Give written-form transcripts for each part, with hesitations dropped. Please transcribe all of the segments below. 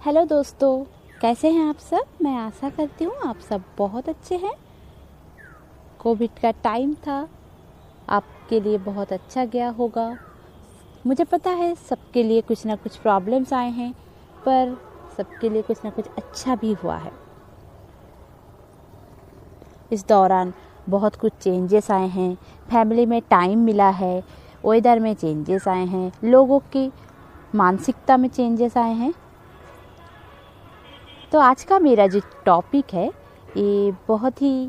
Hello दोस्तों, कैसे हैं आप सब। मैं आशा करती हूँ आप सब बहुत अच्छे हैं। कोविड का टाइम था, आपके लिए बहुत अच्छा गया होगा। मुझे पता है सबके लिए कुछ ना कुछ प्रॉब्लम्स आए हैं, पर सबके लिए कुछ ना कुछ अच्छा भी हुआ है। इस दौरान बहुत कुछ चेंजेस आए हैं, फैमिली में टाइम मिला है, वेदर में चेंजेस आए हैं, लोगों की मानसिकता में चेंजेस आए हैं। तो आज का मेरा जो टॉपिक है ये बहुत ही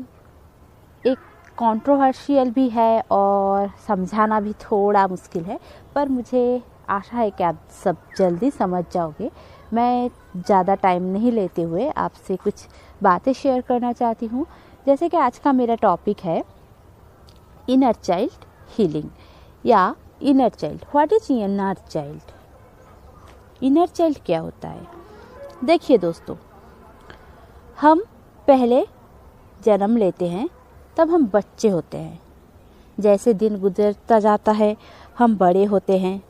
एक कंट्रोवर्शियल भी है और समझाना भी थोड़ा मुश्किल है, पर मुझे आशा है कि आप सब जल्दी समझ जाओगे। मैं ज़्यादा टाइम नहीं लेते हुए आपसे कुछ बातें शेयर करना चाहती हूँ। जैसे कि आज का मेरा टॉपिक है इनर चाइल्ड हीलिंग या inner child. What is inner child? Inner child क्या होता है? देखिए दोस्तों, हम पहले जन्म लेते हैं तब हम बच्चे होते हैं। जैसे दिन गुजरता जाता है हम बड़े होते हैं।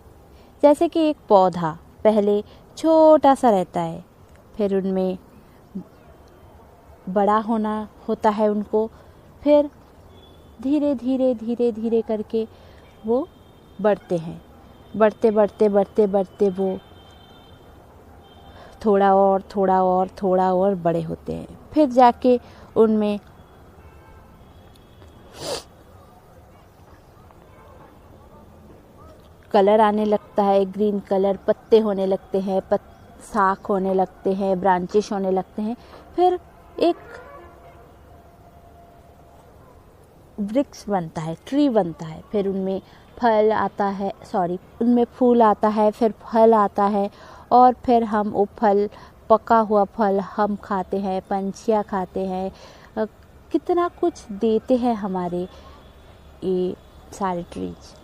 जैसे कि एक पौधा पहले छोटा सा रहता है, फिर उनमें बड़ा होना होता है उनको, फिर धीरे धीरे धीरे धीरे करके वो बढ़ते हैं। बढ़ते बढ़ते बढ़ते बढ़ते वो थोड़ा और थोड़ा और थोड़ा और बड़े होते हैं। फिर जाके उनमें कलर आने लगता है, ग्रीन कलर, पत्ते होने लगते हैं, शाख होने लगते हैं, ब्रांचेस होने लगते हैं। फिर एक वृक्ष बनता है, ट्री बनता है। फिर उनमें फल आता है, उनमें फूल आता है, फिर फल आता है और फिर हम वो फल, पका हुआ फल हम खाते हैं, पंछियाँ खाते हैं। कितना कुछ देते हैं हमारे ये सारे ट्रीज।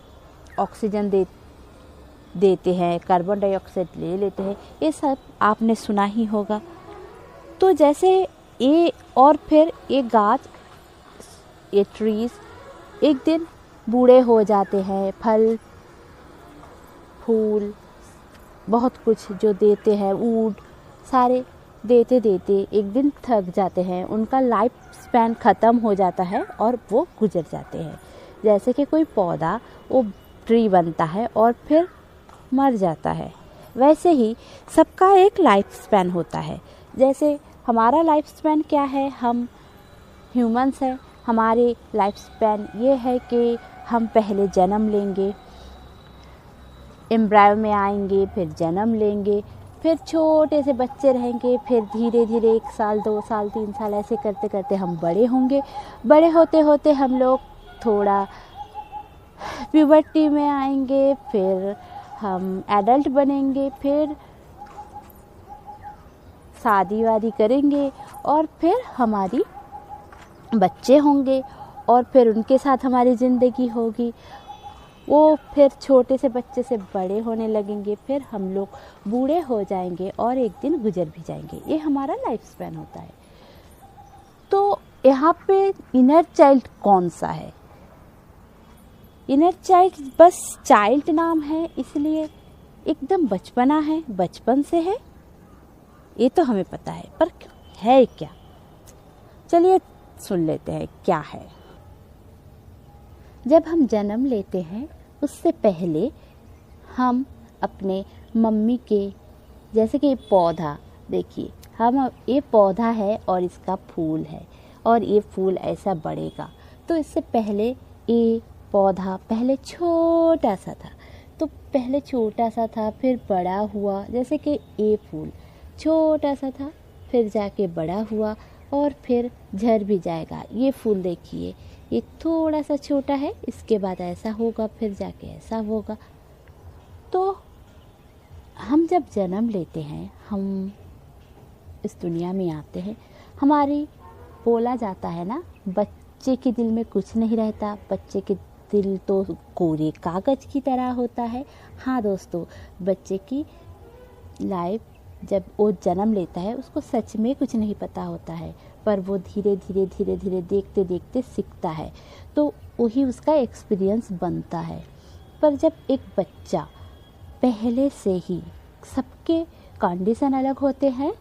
ऑक्सीजन देते हैं, कार्बन डाइऑक्साइड ले लेते हैं, ये सब आपने सुना ही होगा। तो जैसे ये और फिर ये गाछ, ये ट्रीज एक दिन बूढ़े हो जाते हैं। फल फूल बहुत कुछ जो देते हैं, वुड सारे देते देते एक दिन थक जाते हैं, उनका लाइफ स्पैन ख़त्म हो जाता है और वो गुजर जाते हैं। जैसे कि कोई पौधा वो ट्री बनता है और फिर मर जाता है, वैसे ही सबका एक लाइफ स्पैन होता है। जैसे हमारा लाइफ स्पैन क्या है, हम ह्यूमंस हैं। हमारे लाइफ स्पैन ये है कि हम पहले जन्म लेंगे, एम्ब्रायो में आएंगे, फिर जन्म लेंगे, फिर छोटे से बच्चे रहेंगे, फिर धीरे धीरे 1 साल 2 साल 3 साल ऐसे करते करते हम बड़े होंगे। बड़े होते होते हम लोग थोड़ा प्यूबर्टी में आएंगे, फिर हम एडल्ट बनेंगे, फिर शादी वादी करेंगे और फिर हमारी बच्चे होंगे और फिर उनके साथ हमारी ज़िंदगी होगी। वो फिर छोटे से बच्चे से बड़े होने लगेंगे, फिर हम लोग बूढ़े हो जाएंगे और एक दिन गुजर भी जाएंगे। ये हमारा लाइफ स्पैन होता है। तो यहाँ पे इनर चाइल्ड कौन सा है? इनर चाइल्ड बस चाइल्ड नाम है, इसलिए एकदम बचपना है, बचपन से है, ये तो हमें पता है, पर है क्या? चलिए सुन लेते हैं क्या है। जब हम जन्म लेते हैं उससे पहले हम अपने मम्मी के, जैसे कि पौधा, देखिए हम ये पौधा है और इसका फूल है और ये फूल ऐसा बढ़ेगा। तो इससे पहले ये पौधा पहले छोटा सा था, तो पहले छोटा सा था, फिर बड़ा हुआ। जैसे कि ये फूल छोटा सा था, फिर जाके बड़ा हुआ और फिर झड़ भी जाएगा। ये फूल देखिए, ये थोड़ा सा छोटा है, इसके बाद ऐसा होगा, फिर जाके ऐसा होगा। तो हम जब जन्म लेते हैं, हम इस दुनिया में आते हैं, हमारी बोला जाता है ना, बच्चे के दिल में कुछ नहीं रहता, बच्चे के दिल तो कोरे कागज की तरह होता है। हाँ दोस्तों, बच्चे की लाइफ जब वो जन्म लेता है उसको सच में कुछ नहीं पता होता है, पर वो धीरे धीरे धीरे धीरे देखते देखते सीखता है, तो वही उसका एक्सपीरियंस बनता है। पर जब एक बच्चा पहले से ही सबके कंडीशन अलग होते हैं।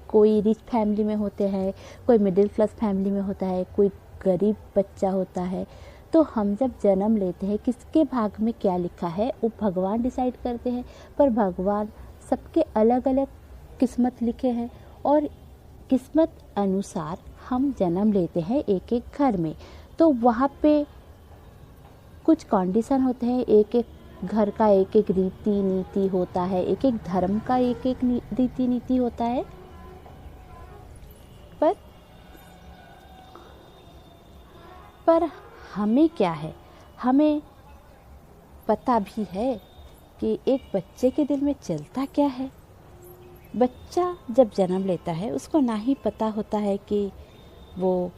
कोई रिच फैमिली में होते हैं, कोई मिडिल क्लास फैमिली में होता है, कोई गरीब बच्चा होता है। तो हम जब जन्म लेते हैं, किसके भाग में क्या लिखा है वो भगवान डिसाइड करते हैं, पर भगवान सबके अलग अलग किस्मत लिखे हैं और किस्मत अनुसार हम जन्म लेते हैं एक एक घर में। तो वहाँ पे कुछ कंडीशन होते हैं, एक एक घर का एक एक रीति नीति होता है, एक एक धर्म का एक एक रीति नीति होता है। पर हमें क्या है, हमें पता भी है कि एक बच्चे के दिल में चलता क्या है। बच्चा जब जन्म लेता है उसको ना ही पता होता है कि वो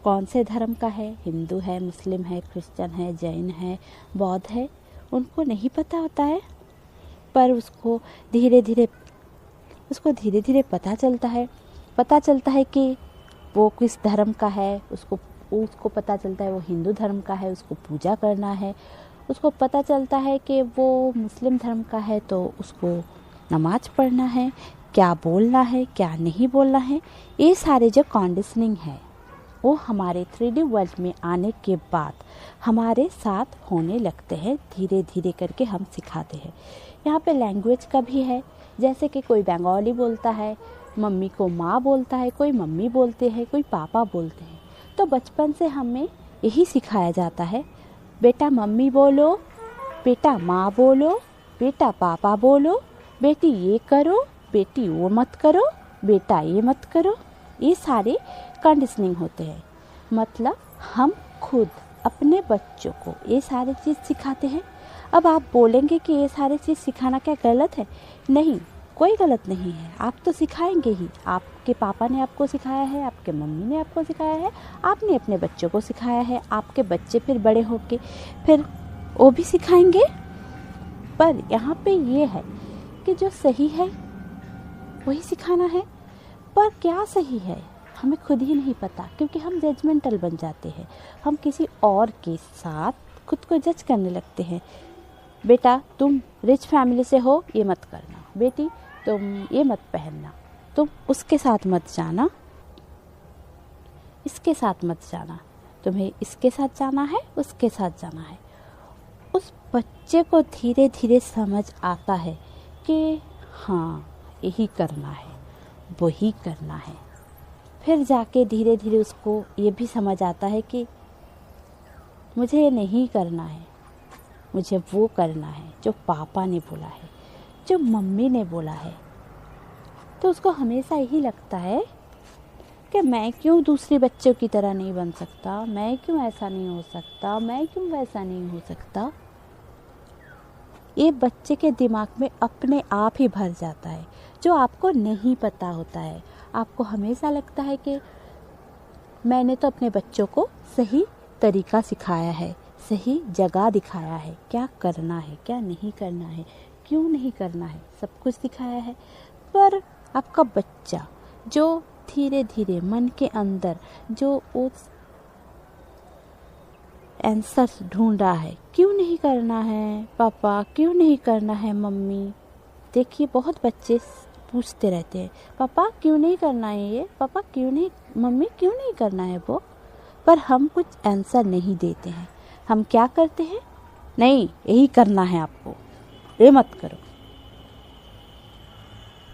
कौन से धर्म का है, हिंदू है, मुस्लिम है, क्रिश्चियन है, जैन है, बौद्ध है, उनको नहीं पता होता है। पर उसको धीरे धीरे पता चलता है कि वो किस धर्म का है। उसको पता चलता है वो हिंदू धर्म का है, उसको पूजा करना है। उसको पता चलता है कि वो मुस्लिम धर्म का है तो उसको नमाज पढ़ना है, क्या बोलना है क्या नहीं बोलना है। ये सारे जो कंडीशनिंग है वो हमारे 3D वर्ल्ड में आने के बाद हमारे साथ होने लगते हैं। धीरे धीरे करके हम सिखाते हैं। यहाँ पे लैंग्वेज का भी है, जैसे कि कोई बंगाली बोलता है, मम्मी को माँ बोलता है, कोई मम्मी बोलते हैं, कोई पापा बोलते हैं। तो बचपन से हमें यही सिखाया जाता है, बेटा मम्मी बोलो, बेटा माँ बोलो, बेटा पापा बोलो, बेटी ये करो, बेटी वो मत करो, बेटा ये मत करो। ये सारे कंडीशनिंग होते हैं। मतलब हम खुद अपने बच्चों को ये सारी चीज़ सिखाते हैं। अब आप बोलेंगे कि ये सारी चीज़ सिखाना क्या गलत है? नहीं, कोई गलत नहीं है। आप तो सिखाएंगे ही। आपके पापा ने आपको सिखाया है, आपके मम्मी ने आपको सिखाया है, आपने अपने बच्चों को सिखाया है। आपके बच्चे फिर बड़े होके फिर वो भी सिखाएंगे। पर यहाँ पे ये है कि जो सही है वही सिखाना है। पर क्या सही है हमें खुद ही नहीं पता, क्योंकि हम जजमेंटल बन जाते हैं। हम किसी और के साथ खुद को जज करने लगते हैं। बेटा तुम रिच फैमिली से हो, ये मत करना। बेटी तुम ये मत पहनना, तुम उसके साथ मत जाना, इसके साथ मत जाना, तुम्हें इसके साथ जाना है, उसके साथ जाना है। उस बच्चे को धीरे धीरे समझ आता है कि हाँ यही करना है, वही करना है। फिर जाके धीरे धीरे उसको ये भी समझ आता है कि मुझे ये नहीं करना है, मुझे वो करना है जो पापा ने बोला है, जो मम्मी ने बोला है। तो उसको हमेशा यही लगता है कि मैं क्यों दूसरे बच्चों की तरह नहीं बन सकता, मैं क्यों ऐसा नहीं हो सकता, मैं क्यों वैसा नहीं हो सकता। ये बच्चे के दिमाग में अपने आप ही भर जाता है, जो आपको नहीं पता होता है। आपको हमेशा लगता है कि मैंने तो अपने बच्चों को सही तरीका सिखाया है, सही जगह दिखाया है, क्या करना है क्या नहीं करना है, क्यों नहीं करना है, सब कुछ दिखाया है। पर आपका बच्चा जो धीरे धीरे मन के अंदर जो उस आंसर ढूंढ रहा है, क्यों नहीं करना है पापा, क्यों नहीं करना है मम्मी। देखिए बहुत बच्चे पूछते रहते हैं, पापा क्यों नहीं करना है ये, पापा क्यों नहीं, मम्मी क्यों नहीं करना है वो। पर हम कुछ आंसर नहीं देते हैं। हम क्या करते हैं, नहीं यही करना है आपको, ये मत करो।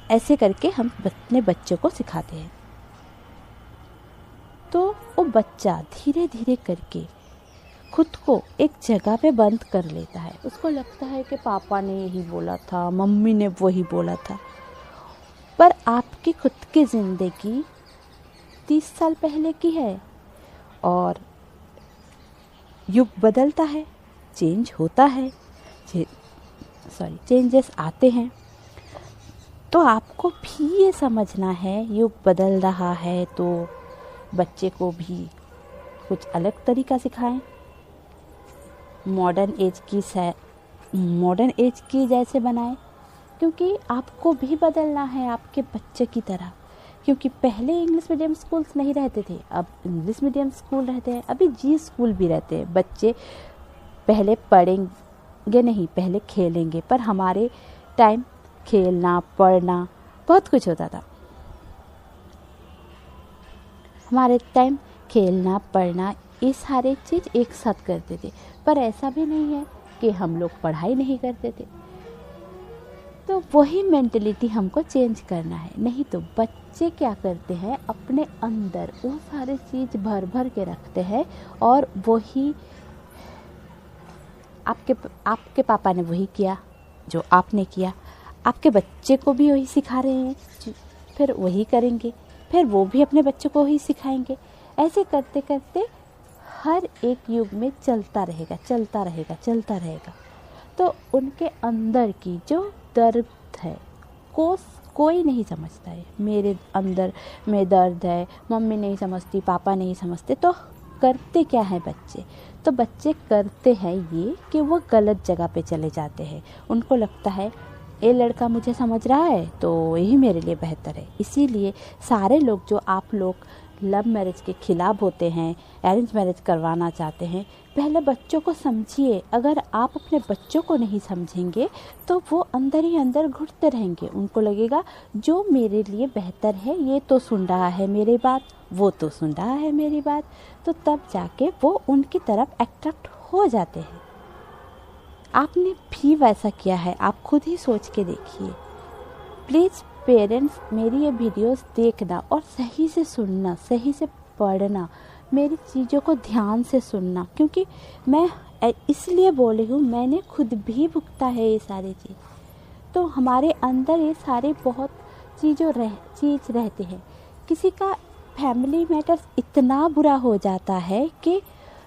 ऐसे करके हम अपने बच्चों को सिखाते हैं। तो वो बच्चा धीरे धीरे करके खुद को एक जगह पे बंद कर लेता है। उसको लगता है कि पापा ने यही बोला था, मम्मी ने वही बोला था। पर आपकी खुद की ज़िंदगी 30 साल पहले की है और युग बदलता है, चेंज होता है, चेंजेस आते हैं। तो आपको भी ये समझना है, युग बदल रहा है तो बच्चे को भी कुछ अलग तरीका सिखाएं। मॉडर्न एज की जैसे बनाएं, क्योंकि आपको भी बदलना है आपके बच्चे की तरह। क्योंकि पहले इंग्लिश मीडियम स्कूल्स नहीं रहते थे, अब इंग्लिश मीडियम स्कूल रहते हैं, अभी जी स्कूल भी रहते हैं। बच्चे पहले पढ़ेंगे नहीं, पहले खेलेंगे। पर हमारे टाइम खेलना, पढ़ना, बहुत कुछ होता था। हमारे टाइम खेलना, पढ़ना, ये सारे चीज़ एक साथ करते थे। पर ऐसा भी नहीं है कि हम लोग पढ़ाई नहीं करते थे। तो वही मेंटलिटी हमको चेंज करना है। नहीं तो बच्चे क्या करते हैं, अपने अंदर वो सारी चीज़ भर भर के रखते हैं और वही आपके पापा ने वही किया जो आपने किया, आपके बच्चे को भी वही सिखा रहे हैं, फिर वही करेंगे, फिर वो भी अपने बच्चों को वही सिखाएंगे। ऐसे करते करते हर एक युग में चलता रहेगा, चलता रहेगा, चलता रहेगा। तो उनके अंदर की जो दर्द है कोई नहीं समझता है। मेरे अंदर में दर्द है, मम्मी नहीं समझती, पापा नहीं समझते। तो करते क्या है बच्चे? तो बच्चे करते हैं ये कि वो गलत जगह पे चले जाते हैं। उनको लगता है ये लड़का मुझे समझ रहा है तो यही मेरे लिए बेहतर है। इसीलिए सारे लोग जो आप लोग लव मैरिज के खिलाफ होते हैं, अरेंज मैरिज करवाना चाहते हैं, पहले बच्चों को समझिए। अगर आप अपने बच्चों को नहीं समझेंगे तो वो अंदर ही अंदर घुटते रहेंगे। उनको लगेगा जो मेरे लिए बेहतर है ये तो सुन रहा है मेरी बात, वो तो सुन रहा है मेरी बात। तो तब जाके वो उनकी तरफ अट्रैक्ट हो जाते हैं। आपने भी वैसा किया है, आप खुद ही सोच के देखिए। प्लीज़ पेरेंट्स मेरी ये वीडियोस देखना और सही से सुनना, सही से पढ़ना, मेरी चीज़ों को ध्यान से सुनना, क्योंकि मैं इसलिए बोल रही हूँ, मैंने खुद भी भुगता है ये सारी चीज़। तो हमारे अंदर ये सारे बहुत चीज़ रहते हैं। किसी का फैमिली मैटर्स इतना बुरा हो जाता है कि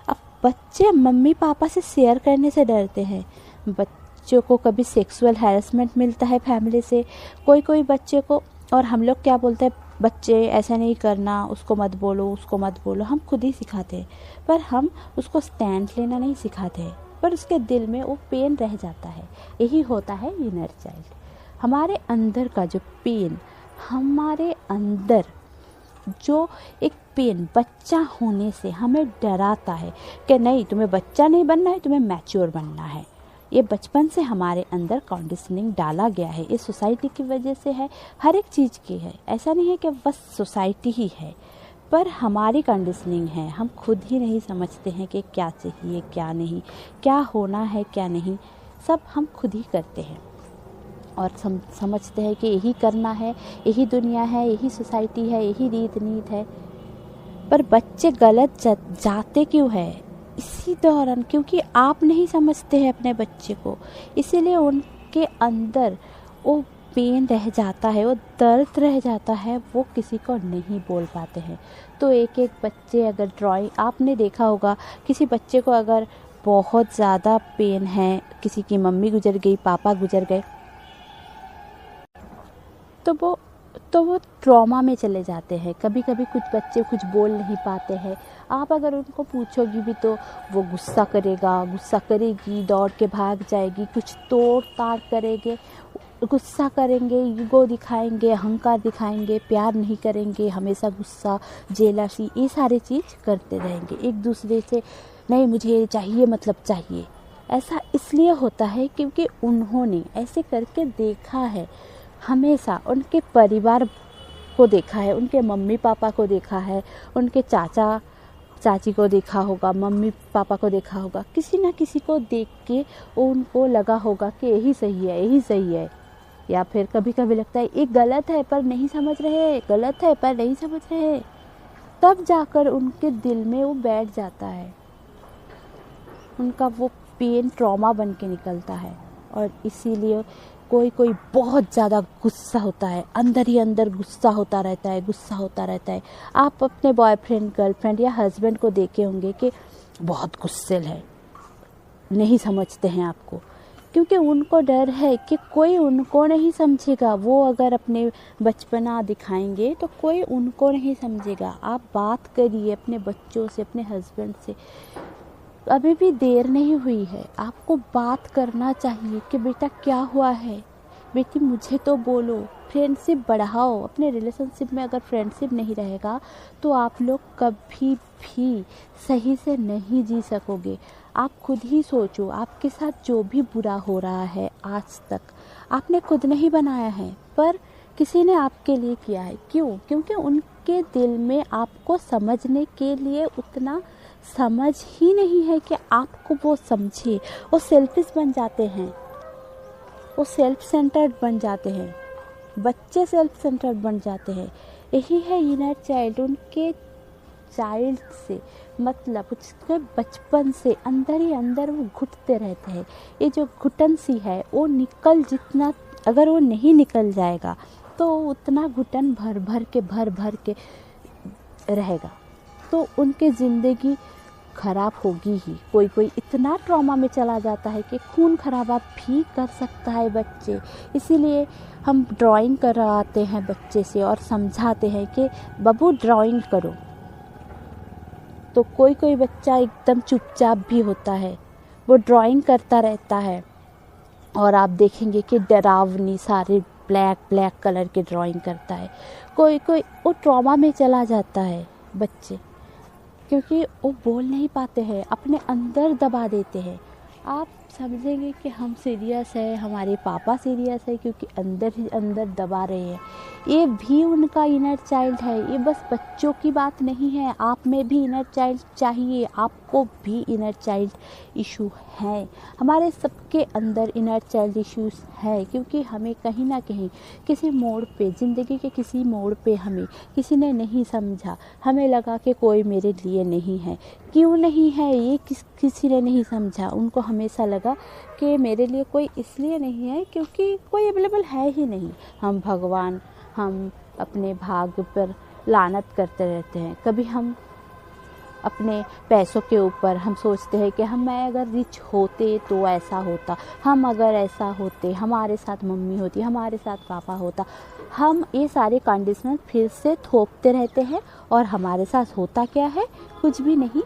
अब बच्चे मम्मी पापा से शेयर करने से डरते हैं। बच्चों को कभी सेक्सुअल हैरेसमेंट मिलता है फैमिली से, कोई बच्चे को, और हम लोग क्या बोलते हैं, बच्चे ऐसा नहीं करना, उसको मत बोलो, उसको मत बोलो। हम खुद ही सिखाते हैं, पर हम उसको स्टैंड लेना नहीं सिखाते हैं, पर उसके दिल में वो पेन रह जाता है। यही होता है इनर चाइल्ड। हमारे अंदर का जो पेन, हमारे अंदर जो एक पेन बच्चा होने से हमें डराता है कि नहीं तुम्हें बच्चा नहीं बनना है, तुम्हें मैच्योर बनना है। ये बचपन से हमारे अंदर कंडीशनिंग डाला गया है। ये सोसाइटी की वजह से है, हर एक चीज़ की है। ऐसा नहीं है कि बस सोसाइटी ही है, पर हमारी कंडीशनिंग है। हम खुद ही नहीं समझते हैं कि क्या चाहिए क्या नहीं, क्या होना है क्या नहीं, सब हम खुद ही करते हैं और समझते हैं कि यही करना है, यही दुनिया है, यही सोसाइटी है, यही रीत नीत है। पर बच्चे गलत जाते क्यों है? इसी दौरान, क्योंकि आप नहीं समझते हैं अपने बच्चे को, इसीलिए उनके अंदर वो पेन रह जाता है, वो दर्द रह जाता है, वो किसी को नहीं बोल पाते हैं। तो एक बच्चे अगर ड्राइंग, आपने देखा होगा किसी बच्चे को अगर बहुत ज़्यादा पेन है, किसी की मम्मी गुजर गई, पापा गुजर गए, तो वो ट्रॉमा में चले जाते हैं। कभी कभी कुछ बच्चे कुछ बोल नहीं पाते हैं। आप अगर उनको पूछोगी भी तो वो गुस्सा करेगी, दौड़ के भाग जाएगी, कुछ तोड़ ताड़ करेंगे, गुस्सा करेंगे, ईगो दिखाएंगे, अहंकार दिखाएंगे, प्यार नहीं करेंगे, हमेशा गुस्सा, जेलसी, ये सारी चीज़ करते रहेंगे। एक दूसरे से नहीं मुझे ये चाहिए मतलब चाहिए। ऐसा इसलिए होता है क्योंकि उन्होंने ऐसे करके देखा है, हमेशा उनके परिवार को देखा है, उनके मम्मी पापा को देखा है, उनके चाचा चाची को देखा होगा, मम्मी पापा को देखा होगा, किसी ना किसी को देख के उनको लगा होगा कि यही सही है, यही सही है। या फिर कभी कभी लगता है ये गलत है पर नहीं समझ रहे, गलत है पर नहीं समझ रहे, तब जाकर उनके दिल में वो बैठ जाता है, उनका वो पेन ट्रॉमा बन के निकलता है। और इसीलिए कोई बहुत ज़्यादा गुस्सा होता है, अंदर ही अंदर गुस्सा होता रहता है। आप अपने बॉयफ्रेंड, गर्लफ्रेंड या हस्बैंड को देखे होंगे कि बहुत गुस्सेल है, नहीं समझते हैं आपको, क्योंकि उनको डर है कि कोई उनको नहीं समझेगा। वो अगर अपने बचपना दिखाएंगे तो कोई उनको नहीं समझेगा। आप बात करिए अपने बच्चों से, अपने हस्बैंड से, अभी भी देर नहीं हुई है, आपको बात करना चाहिए कि बेटा क्या हुआ है, बेटी मुझे तो बोलो। फ्रेंडशिप बढ़ाओ। अपने रिलेशनशिप में अगर फ्रेंडशिप नहीं रहेगा तो आप लोग कभी भी सही से नहीं जी सकोगे। आप खुद ही सोचो, आपके साथ जो भी बुरा हो रहा है आज तक आपने खुद नहीं बनाया है, पर किसी ने आपके लिए किया है। क्यों? क्योंकि उनके दिल में आपको समझने के लिए उतना समझ ही नहीं है कि आपको वो समझे। वो सेल्फिश बन जाते हैं, वो सेल्फ सेंटर्ड बन जाते हैं, बच्चे सेल्फ सेंटर्ड बन जाते हैं। यही है इनर चाइल्ड। उनके चाइल्ड से मतलब उसके बचपन से अंदर ही अंदर वो घुटते रहते हैं। ये जो घुटन सी है वो जितना अगर वो नहीं निकल जाएगा तो उतना घुटन भर भर के रहेगा, तो उनकी ज़िंदगी खराब होगी ही। कोई इतना ट्रॉमा में चला जाता है कि खून खराबा भी कर सकता है बच्चे। इसीलिए हम ड्राइंग कराते हैं बच्चे से और समझाते हैं कि बाबू ड्राइंग करो। तो कोई बच्चा एकदम चुपचाप भी होता है, वो ड्राइंग करता रहता है और आप देखेंगे कि डरावनी सारे ब्लैक कलर के ड्राइंग करता है। कोई वो ट्रॉमा में चला जाता है बच्चे, क्योंकि वो बोल नहीं पाते हैं, अपने अंदर दबा देते हैं। आप समझेंगे कि हम सीरियस है, हमारे पापा सीरियस है, क्योंकि अंदर ही अंदर दबा रहे हैं। ये भी उनका इनर चाइल्ड है। ये बस बच्चों की बात नहीं है, आप में भी इनर चाइल्ड चाहिए। आपको भी इनर चाइल्ड इशू है। हमारे सबके अंदर इनर चाइल्ड इश्यूज है, क्योंकि हमें कहीं ना कहीं किसी मोड़ पे, ज़िंदगी के किसी मोड़ पे हमें किसी ने नहीं समझा। हमें लगा कि कोई मेरे लिए नहीं है। क्यों नहीं है ये किसी ने नहीं समझा। उनको हमेशा लगा कि मेरे लिए कोई इसलिए नहीं है क्योंकि कोई अवेलेबल है ही नहीं। हम अपने भाग्य पर लानत करते रहते हैं। कभी हम अपने पैसों के ऊपर हम सोचते हैं कि मैं अगर रिच होते तो ऐसा होता, हम अगर ऐसा होते, हमारे साथ मम्मी होती, हमारे साथ पापा होता। हम ये सारे कंडीशनल फिर से थोपते रहते हैं और हमारे साथ होता क्या है? कुछ भी नहीं,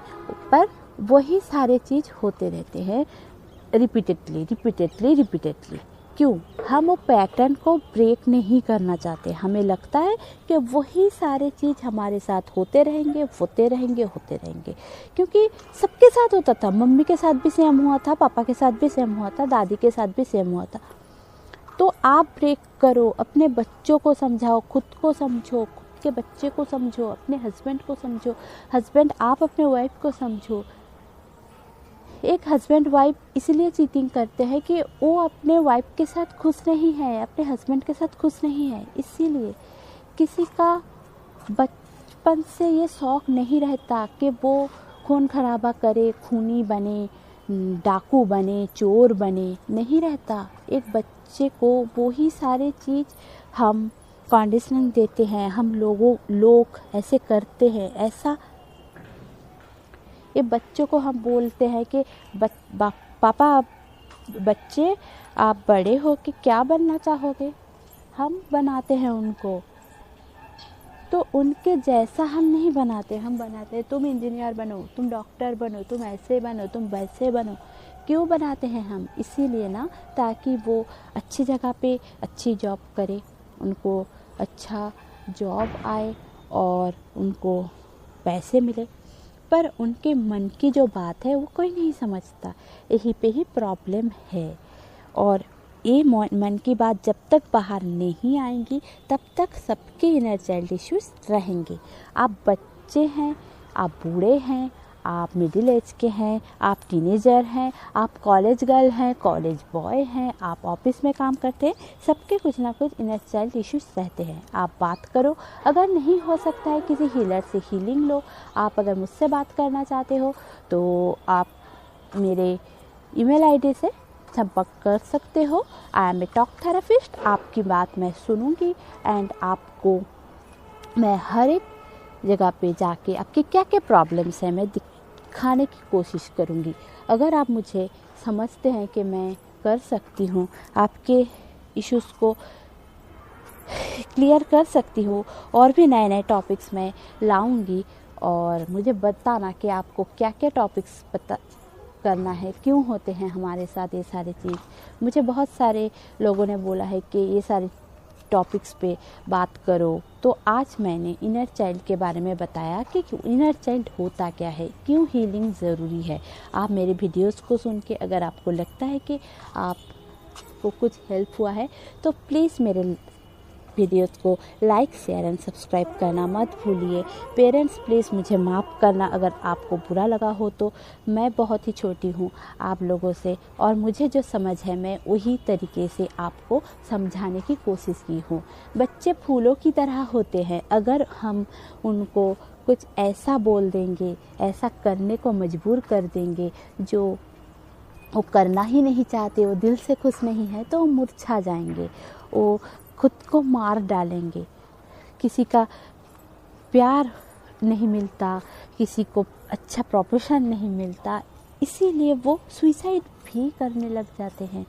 पर वही सारे चीज़ होते रहते हैं रिपीटेडली। क्यों? हम वो पैटर्न को ब्रेक नहीं करना चाहते। हमें लगता है कि वही सारे चीज़ हमारे साथ होते रहेंगे। क्योंकि सबके साथ होता था, मम्मी के साथ भी सेम हुआ था, पापा के साथ भी सेम हुआ था, दादी के साथ भी सेम हुआ था। तो आप ब्रेक करो, अपने बच्चों को समझाओ, खुद को समझो, खुद के बच्चे को समझो, अपने हस्बैंड को समझो, हस्बैंड आप अपने वाइफ को समझो। एक हस्बैंड वाइफ इसलिए चीटिंग करते हैं कि वो अपने वाइफ के साथ खुश नहीं है, अपने हस्बैंड के साथ खुश नहीं है। इसीलिए किसी का बचपन से ये शौक़ नहीं रहता कि वो खून खराबा करे, खूनी बने, डाकू बने, चोर बने, नहीं रहता। एक बच्चे को वही सारे चीज़ हम कंडीशनिंग देते हैं। हम लोग ऐसे करते हैं, ऐसा ये बच्चों को हम बोलते हैं कि पापा बच्चे आप बड़े हो के क्या बनना चाहोगे? हम बनाते हैं उनको, तो उनके जैसा हम नहीं बनाते। हम बनाते हैं तुम इंजीनियर बनो, तुम डॉक्टर बनो, तुम ऐसे बनो, तुम वैसे बनो। क्यों बनाते हैं हम? इसीलिए ना, ताकि वो अच्छी जगह पे अच्छी जॉब करे, उनको अच्छा जॉब आए और उनको पैसे मिले। पर उनके मन की जो बात है वो कोई नहीं समझता। यहीं पे ही प्रॉब्लम है। और ये मन की बात जब तक बाहर नहीं आएंगी तब तक सबके इनर चाइल्ड इश्यूज रहेंगे। आप बच्चे हैं, आप बूढ़े हैं, आप मिडिल एज के हैं, आप टीनेजर हैं, आप कॉलेज गर्ल हैं, कॉलेज बॉय हैं, आप ऑफिस में काम करते हैं, सबके कुछ ना कुछ इनर चाइल्ड इश्यूज रहते हैं। आप बात करो, अगर नहीं हो सकता है किसी हीलर से हीलिंग लो। आप अगर मुझसे बात करना चाहते हो तो आप मेरे ईमेल आईडी से संपर्क कर सकते हो। I am a talk therapist. आपकी बात मैं सुनूंगी एंड आपको मैं हर एक जगह पे जाके आपके क्या क्या प्रॉब्लम्स हैं मैं दिखाने की कोशिश करूंगी। अगर आप मुझे समझते हैं कि मैं कर सकती हूँ, आपके इश्यूज़ को क्लियर कर सकती हूँ, और भी नए नए टॉपिक्स मैं लाऊंगी। और मुझे बताना कि आपको क्या क्या टॉपिक्स पता करना है, क्यों होते हैं हमारे साथ ये सारी चीज़। मुझे बहुत सारे लोगों ने बोला है कि ये सारी टॉपिक्स पे बात करो। तो आज मैंने इनर चाइल्ड के बारे में बताया कि इनर चाइल्ड होता क्या है, क्यों हीलिंग ज़रूरी है। आप मेरे वीडियोस को सुन के अगर आपको लगता है कि आपको कुछ हेल्प हुआ है तो प्लीज़ मेरे वीडियोस को लाइक, शेयर एंड सब्सक्राइब करना मत भूलिए। पेरेंट्स प्लीज़ मुझे माफ़ करना अगर आपको बुरा लगा हो तो। मैं बहुत ही छोटी हूँ आप लोगों से, और मुझे जो समझ है मैं वही तरीके से आपको समझाने की कोशिश की हूँ। बच्चे फूलों की तरह होते हैं, अगर हम उनको कुछ ऐसा बोल देंगे, ऐसा करने को मजबूर कर देंगे जो वो करना ही नहीं चाहते, वो दिल से खुश नहीं है, तो वो मुरझा जाएंगे, वो खुद को मार डालेंगे। किसी का प्यार नहीं मिलता, किसी को अच्छा प्रोफेशन नहीं मिलता, इसीलिए वो सुसाइड भी करने लग जाते हैं।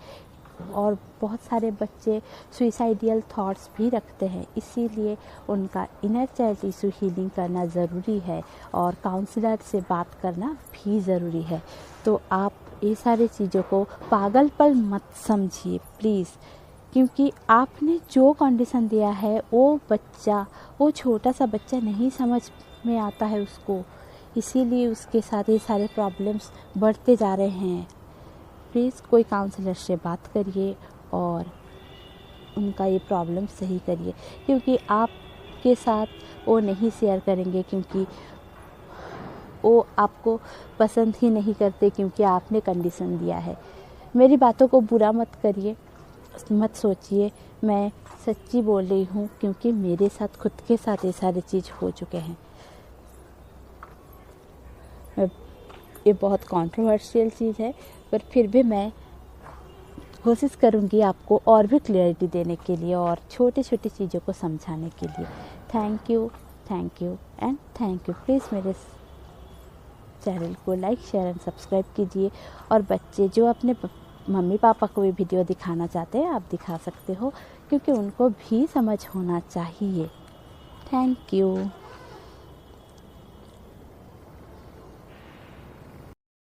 और बहुत सारे बच्चे सुसाइडियल थॉट्स भी रखते हैं, इसीलिए उनका इनर चाइल्ड इशू हीलिंग करना ज़रूरी है और काउंसलर से बात करना भी ज़रूरी है। तो आप ये सारी चीज़ों को पागलपन मत समझिए प्लीज़, क्योंकि आपने जो कंडीशन दिया है वो छोटा सा बच्चा नहीं समझ में आता है उसको, इसीलिए उसके साथ ये सारे प्रॉब्लम्स बढ़ते जा रहे हैं। प्लीज़ कोई काउंसलर से बात करिए और उनका ये प्रॉब्लम सही करिए, क्योंकि आपके साथ वो नहीं शेयर करेंगे, क्योंकि वो आपको पसंद ही नहीं करते, क्योंकि आपने कंडीशन दिया है। मेरी बातों को बुरा मत करिए, मत सोचिए, मैं सच्ची बोल रही हूँ, क्योंकि मेरे साथ खुद के साथ ये सारी चीज़ हो चुके हैं। ये बहुत कंट्रोवर्शियल चीज़ है, पर फिर भी मैं कोशिश करूँगी आपको और भी क्लियरिटी देने के लिए और छोटी छोटी चीज़ों को समझाने के लिए। Thank you and thank you. Please मेरे चैनल को लाइक, शेयर एंड सब्सक्राइब कीजिए। और बच्चे जो अपने मम्मी पापा को भी वीडियो दिखाना चाहते हैं, आप दिखा सकते हो, क्योंकि उनको भी समझ होना चाहिए। Thank you.